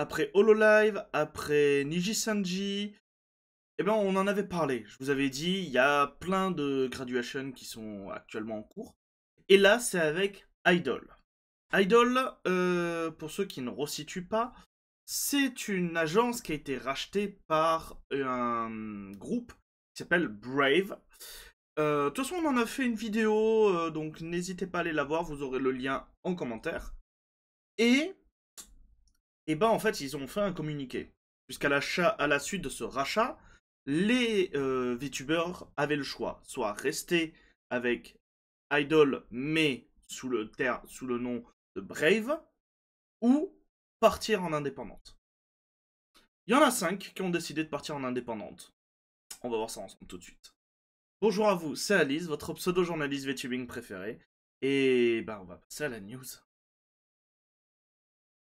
après Hololive, après Niji-Sanji, eh ben on en avait parlé. Je vous avais dit, il y a plein de graduations qui sont actuellement en cours. Et là, c'est avec Idol. Idol, pour ceux qui ne resituent pas, c'est une agence qui a été rachetée par un groupe qui s'appelle Brave. De toute façon, on en a fait une vidéo, donc n'hésitez pas à aller la voir, vous aurez le lien en commentaire. Et, et ben en fait, ils ont fait un communiqué. À la suite de ce rachat, les VTubers avaient le choix, soit rester avec Idol, mais sous le nom de Brave, ou partir en indépendante. Il y en a 5 qui ont décidé de partir en indépendante. On va voir ça ensemble tout de suite. Bonjour à vous, c'est Alice, votre pseudo-journaliste VTubing préféré. Et ben on va passer à la news.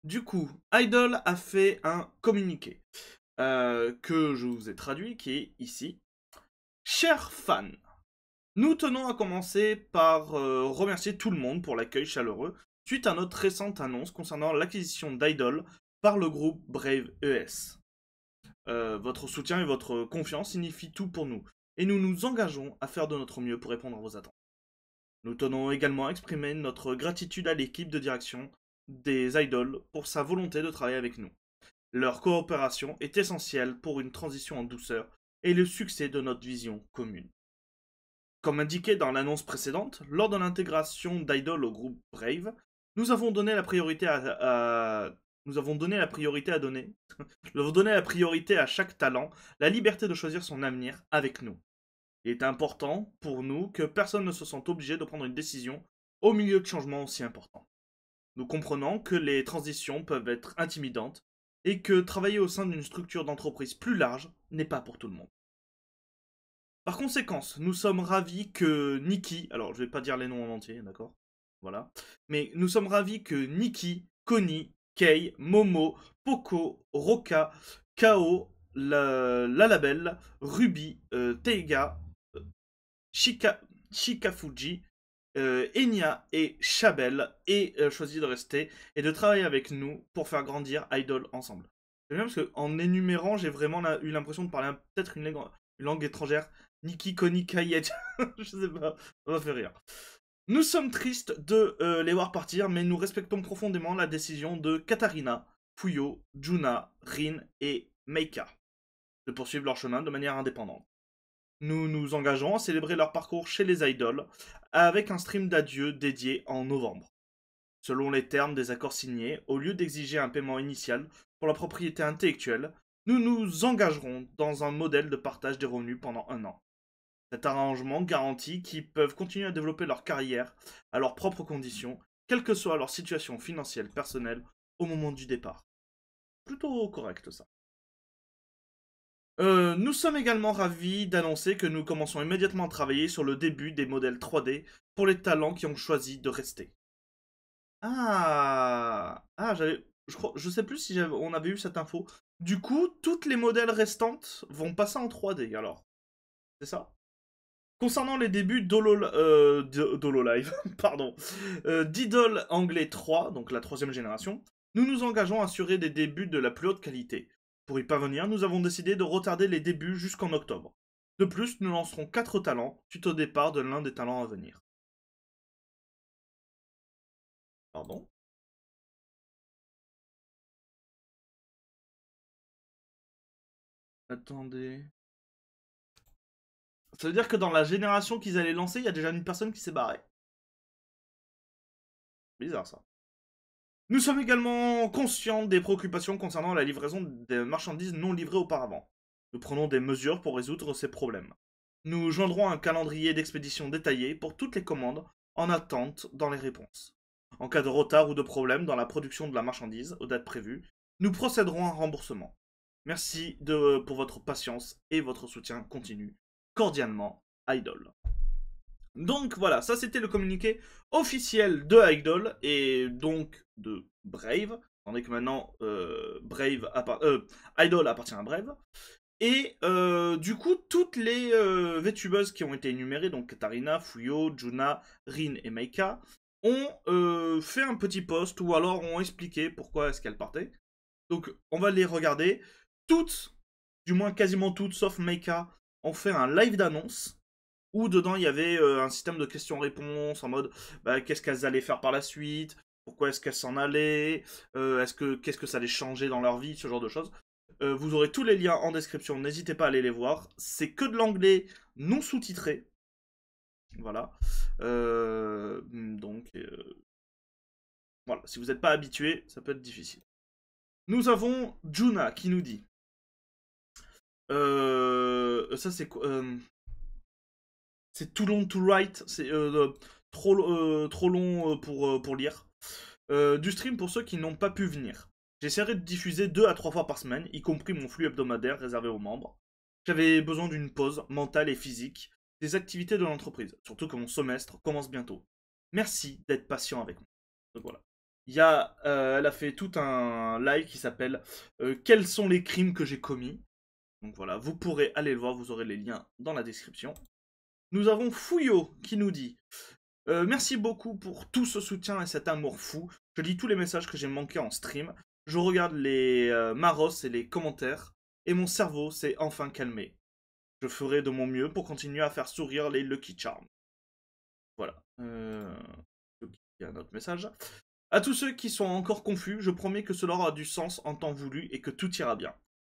Du coup, Idol a fait un communiqué que je vous ai traduit, qui est ici. Chers fans, nous tenons à commencer par remercier tout le monde pour l'accueil chaleureux suite à notre récente annonce concernant l'acquisition d'Idol par le groupe Brave ES. Votre soutien et votre confiance signifient tout pour nous, et nous nous engageons à faire de notre mieux pour répondre à vos attentes. Nous tenons également à exprimer notre gratitude à l'équipe de direction des Idols pour sa volonté de travailler avec nous. Leur coopération est essentielle pour une transition en douceur et le succès de notre vision commune. Comme indiqué dans l'annonce précédente, lors de l'intégration d'Idol au groupe Brave, nous avons donné la priorité nous avons donné la priorité à donner. Nous avons donné la priorité à chaque talent, la liberté de choisir son avenir avec nous. Il est important pour nous que personne ne se sente obligé de prendre une décision au milieu de changements aussi importants. Nous comprenons que les transitions peuvent être intimidantes et que travailler au sein d'une structure d'entreprise plus large n'est pas pour tout le monde. Par conséquent, nous sommes ravis que Nikki, alors je vais pas dire les noms en entier, d'accord? Voilà. Mais nous sommes ravis que Nikki, Connie, Kei, Momo, Poco, Roka, Kao, Lalabelle, Ruby, Teiga, euh, Shika, Shikafuji, Enya et Chabelle aient choisi de rester et de travailler avec nous pour faire grandir Idol ensemble. C'est bien parce qu'en énumérant, j'ai vraiment eu l'impression de parler peut-être une langue étrangère. Nikki, Connie, Kayet, je sais pas, ça m'a fait rire. Nous sommes tristes de les voir partir, mais nous respectons profondément la décision de Katarina, Fuyo, Juna, Rin et Meika de poursuivre leur chemin de manière indépendante. Nous nous engageons à célébrer leur parcours chez les Idols avec un stream d'adieu dédié en novembre. Selon les termes des accords signés, au lieu d'exiger un paiement initial pour la propriété intellectuelle, nous nous engagerons dans un modèle de partage des revenus pendant un an. Cet arrangement garantit qu'ils peuvent continuer à développer leur carrière à leurs propres conditions, quelle que soit leur situation financière personnelle au moment du départ. Plutôt correct ça. Nous sommes également ravis d'annoncer que nous commençons immédiatement à travailler sur le début des modèles 3D pour les talents qui ont choisi de rester. Je sais plus si on avait eu cette info. Du coup, toutes les modèles restantes vont passer en 3D alors. C'est ça? Concernant les débuts d'HoloLive, pardon, d'Idol Anglais 3, donc la troisième génération, nous nous engageons à assurer des débuts de la plus haute qualité. Pour y parvenir, nous avons décidé de retarder les débuts jusqu'en octobre. De plus, nous lancerons 4 talents suite au départ de l'un des talents à venir. Pardon? Attendez. Ça veut dire que dans la génération qu'ils allaient lancer, il y a déjà une personne qui s'est barrée. Bizarre ça. Nous sommes également conscients des préoccupations concernant la livraison des marchandises non livrées auparavant. Nous prenons des mesures pour résoudre ces problèmes. Nous joindrons un calendrier d'expédition détaillé pour toutes les commandes en attente dans les réponses. En cas de retard ou de problème dans la production de la marchandise aux dates prévues, nous procéderons à un remboursement. Merci pour votre patience et votre soutien continu. Cordialement, Idol. Donc voilà, ça c'était le communiqué officiel de Idol et donc de Brave. Tandis que maintenant Idol appartient à Brave. Et du coup, toutes les VTubeuses qui ont été énumérées, donc Katarina, Fuyo, Juna, Rin et Meika, ont fait un petit post ou alors ont expliqué pourquoi est-ce qu'elles partaient. Donc, on va les regarder. Toutes, du moins quasiment toutes, sauf Meika, ont fait un live d'annonce où dedans il y avait un système de questions-réponses en mode bah, qu'est-ce qu'elles allaient faire par la suite, pourquoi est-ce qu'elles s'en allaient, qu'est-ce que ça allait changer dans leur vie, ce genre de choses. Vous aurez tous les liens en description, n'hésitez pas à aller les voir. C'est que de l'anglais non sous-titré. Voilà. Donc, voilà, si vous n'êtes pas habitué, ça peut être difficile. Nous avons Juna qui nous dit. Ça c'est quoi c'est too long to write, c'est trop long pour lire. Du stream pour ceux qui n'ont pas pu venir. J'essaierai de diffuser 2 à 3 fois par semaine, y compris mon flux hebdomadaire réservé aux membres. J'avais besoin d'une pause mentale et physique des activités de l'entreprise, surtout que mon semestre commence bientôt. Merci d'être patient avec moi. Donc voilà. Elle a fait tout un live qui s'appelle Quels sont les crimes que j'ai commis. Donc voilà, vous pourrez aller le voir, vous aurez les liens dans la description. Nous avons Fouillot qui nous dit merci beaucoup pour tout ce soutien et cet amour fou. Je lis tous les messages que j'ai manqués en stream. Je regarde les maros et les commentaires. Et mon cerveau s'est enfin calmé. Je ferai de mon mieux pour continuer à faire sourire les Lucky Charms. Voilà. Il y a un autre message. À tous ceux qui sont encore confus, je promets que cela aura du sens en temps voulu et que tout ira bien.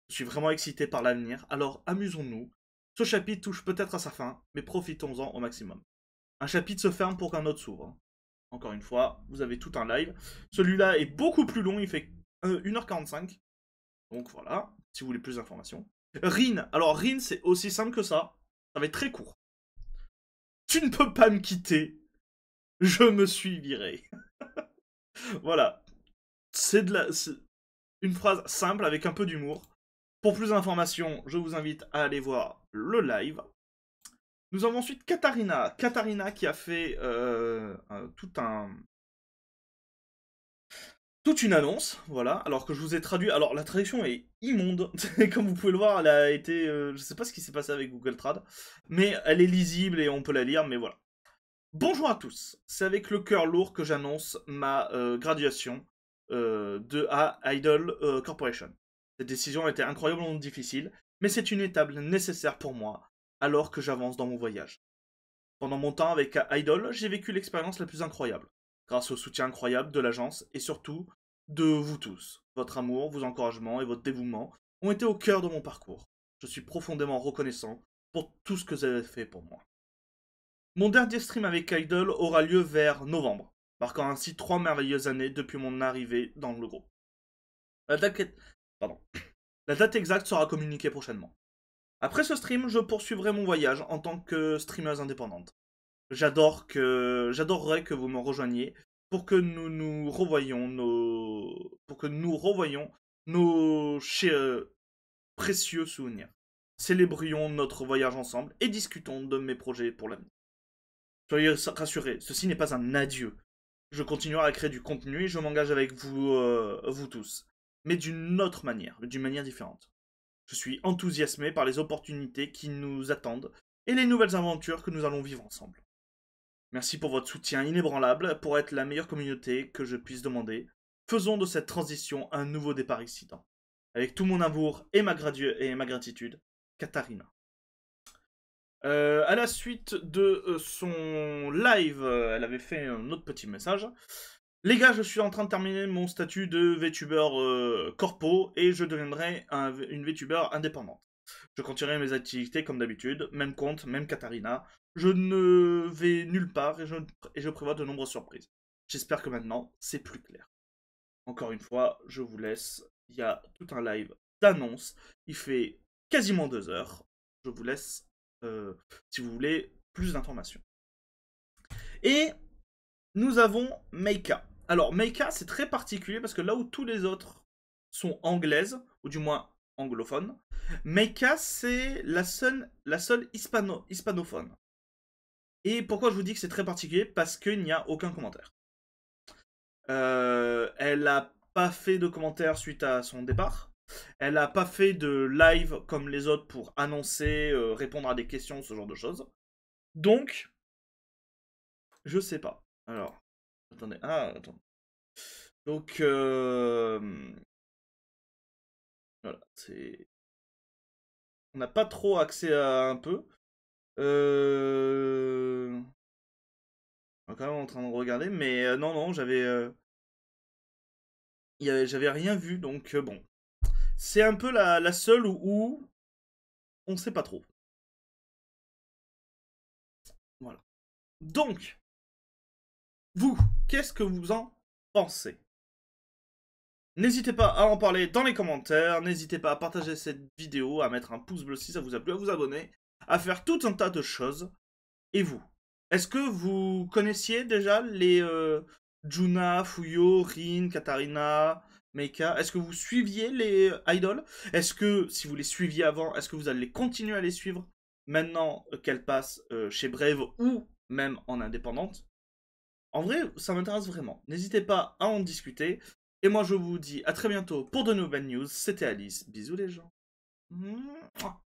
Je suis vraiment excité par l'avenir, alors amusons-nous. Ce chapitre touche peut-être à sa fin, mais profitons-en au maximum. Un chapitre se ferme pour qu'un autre s'ouvre. Encore une fois, vous avez tout un live. Celui-là est beaucoup plus long, il fait 1h45. Donc voilà, si vous voulez plus d'informations. Rin, alors Rin c'est aussi simple que ça. Ça va être très court. Tu ne peux pas me quitter. Je me suis viré. Voilà. C'est une phrase simple avec un peu d'humour. Pour plus d'informations, je vous invite à aller voir le live. Nous avons ensuite Katharina. Katharina qui a fait toute une annonce, voilà, alors que je vous ai traduit. Alors la traduction est immonde, comme vous pouvez le voir, elle a été, je sais pas ce qui s'est passé avec Google Trad, mais elle est lisible et on peut la lire, mais voilà. Bonjour à tous, c'est avec le cœur lourd que j'annonce ma graduation à Idol Corporation. Cette décision a été incroyablement difficile, mais c'est une étape nécessaire pour moi, alors que j'avance dans mon voyage. Pendant mon temps avec Idol, j'ai vécu l'expérience la plus incroyable, grâce au soutien incroyable de l'agence et surtout de vous tous. Votre amour, vos encouragements et votre dévouement ont été au cœur de mon parcours. Je suis profondément reconnaissant pour tout ce que vous avez fait pour moi. Mon dernier stream avec Idol aura lieu vers novembre, marquant ainsi 3 merveilleuses années depuis mon arrivée dans le groupe. La date, Pardon. La date exacte sera communiquée prochainement. Après ce stream, je poursuivrai mon voyage en tant que streameuse indépendante. J'adorerais que vous me rejoigniez pour que nous revoyions nos précieux souvenirs. Célébrions notre voyage ensemble et discutons de mes projets pour l'avenir. Soyez rassurés, ceci n'est pas un adieu. Je continuerai à créer du contenu et je m'engage avec vous tous, mais d'une autre manière, d'une manière différente. Je suis enthousiasmé par les opportunités qui nous attendent et les nouvelles aventures que nous allons vivre ensemble. Merci pour votre soutien inébranlable pour être la meilleure communauté que je puisse demander. Faisons de cette transition un nouveau départ excitant. Avec tout mon amour et ma gratitude, Katharina. À la suite de son live, elle avait fait un autre petit message. Les gars, je suis en train de terminer mon statut de VTuber corpo et je deviendrai une VTuber indépendante. Je continuerai mes activités comme d'habitude, même compte, même Katharina. Je ne vais nulle part et je prévois de nombreuses surprises. J'espère que maintenant, c'est plus clair. Encore une fois, je vous laisse. Il y a tout un live d'annonce. Il fait quasiment 2 heures. Je vous laisse si vous voulez plus d'informations. Et nous avons Meika. Alors, Meika, c'est très particulier parce que là où tous les autres sont anglaises, ou du moins anglophones, Meika, c'est la seule hispanophone. Et pourquoi je vous dis que c'est très particulier? Parce qu'il n'y a aucun commentaire. Elle n'a pas fait de commentaires suite à son départ. Elle n'a pas fait de live comme les autres pour annoncer, répondre à des questions, ce genre de choses. Donc, je sais pas. Alors, attendez. Ah, attends. Donc, Voilà, c'est... On n'a pas trop accès à un peu. On est quand même en train de regarder, mais non, non, j'avais rien vu, donc bon. C'est un peu la seule où on sait pas trop. Voilà. Donc, vous, qu'est-ce que vous en pensez? N'hésitez pas à en parler dans les commentaires, n'hésitez pas à partager cette vidéo, à mettre un pouce bleu si ça vous a plu, à vous abonner, à faire tout un tas de choses. Et vous? Est-ce que vous connaissiez déjà les Juna, Fuyo, Rin, Katarina, Meika? Est-ce que vous suiviez les idols? Est-ce que, si vous les suiviez avant, est-ce que vous allez continuer à les suivre maintenant qu'elles passent chez Brave ou même en indépendante? En vrai, ça m'intéresse vraiment. N'hésitez pas à en discuter. Et moi, je vous dis à très bientôt pour de nouvelles news. C'était Alice. Bisous les gens. Mouah.